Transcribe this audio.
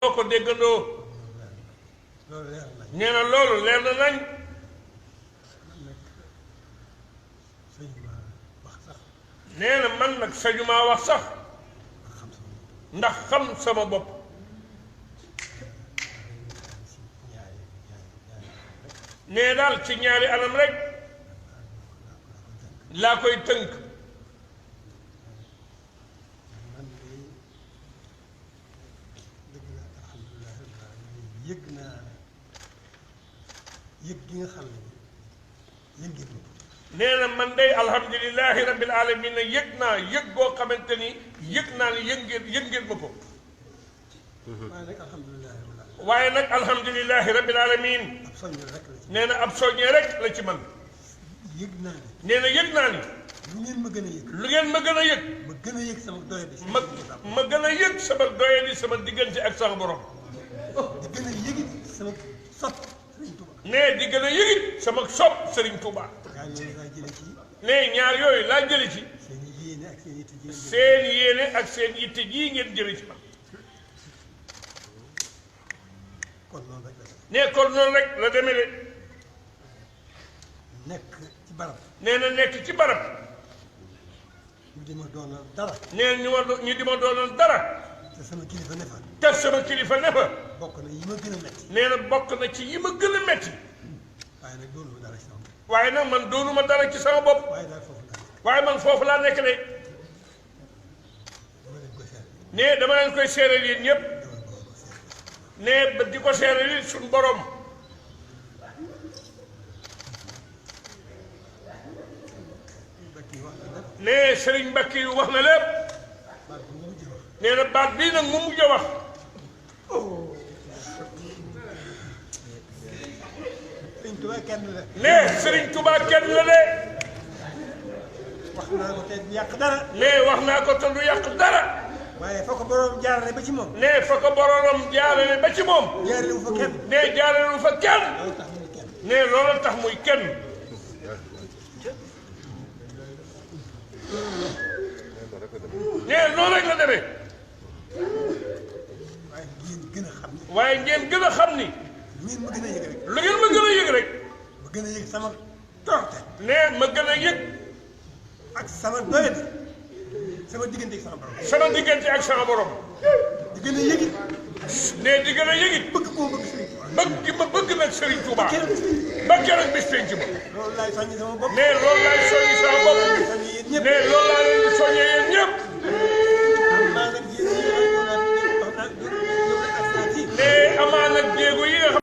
boo ko déggandoo nee na loolu leer na nañ nee na man nag sañu maa wax sax ndax xam sama bopp nee daal ci ñaari anam rek laa koy tënk yëg naa yëg gi nga xam ne yëg ngeen ma ko. nee na man day alhamdulilahi rabbil alamin ne yëg naa yëg boo xamante ni yëg naa ne yëg ngeen ma ko. waaye nag alhamdulilahi rabbil alamin. waaye nag alhamdulilahi rabbil alamin. ab soññee rek la ci. nee na ab soññee rek la ci man. yëg naa ne. nee na yëg naa ni. lu ngeen ma gën a yëg. lu ngeen ma gën a yëg. ma gën a yëg sama doyadi. ma gën a yëg sama doyadi sama diggante ak sama borom. di gën a yëgit sama sopp Serigne Touba. nee di gën a yëgit sama sopp Serigne Touba. ñaar yooyu laa jëlee ci. nee ñaar yooyu laa jëlee ci. seen yéene ak seen yitte ji. seen yéene ak seen yitte jii ngeen jëlee ci man. kon noonu rek la. nee kon noonu rek la demee de. nekk ci barab. nee na nekk ci barab. ñu di ma doonal dara. nee ñu di ma doonal dara. te sama kilifa ne fa. te sama kilifa ne fa. bokk na yi ma gën a metti. nee na bokk na ci yi ma gën a metti. waaye nag doonu ma dara ci sama bopp. waaye nag man doonuma dara ci sama bopp. waaye daal foofu laa nekk. waaye man foofu laa nekk de. dama leen koy seet. nee dama leen koy seereel yéen ñëpp. nee ba di ko seereel yi suñu borom. nee Serigne Mbacke yu wax na lépp. nee na baat bii nag mu mujj a wax. Serigne Touba kenn la. nee Serigne Touba kenn la de. wax naa ko te du yàq dara. nee wax naa ko te du yàq dara. waaye foo ko borom jaarale ba ci moom. nee fa ko boromam jaarale ba ci moom. jaarale wu fa kenn. nee jaarale wu fa kenn. loolu tax mu ne kenn. nee loolu tax muy kenn. nee noonu rek la demee. waaye ngeen gën a xam ne. waaye ngeen gën a xam ni. lu ngeen ma gën a yëg rek. lu ngeen ma gën a yëg rek. ma gën a yëg sama torte. nee ma gën a yëg. ak sama doyadi. sama diggante ak sama borom. sama diggante ak sama borom. di gën a yëgit. nee di gën a yëgit. bëgg koo bëgg Serigne Touba. bëgg gi ma bëgg nag Serigne Touba. keroog bis bi. ba keroog bis penc ma. loolu laay soññi sama bopp. nee loolu laay soññi sama bopp. soññi yéen ñëpp. nee loolu laa leen di soññee yéen ñëpp. maa ngi leen di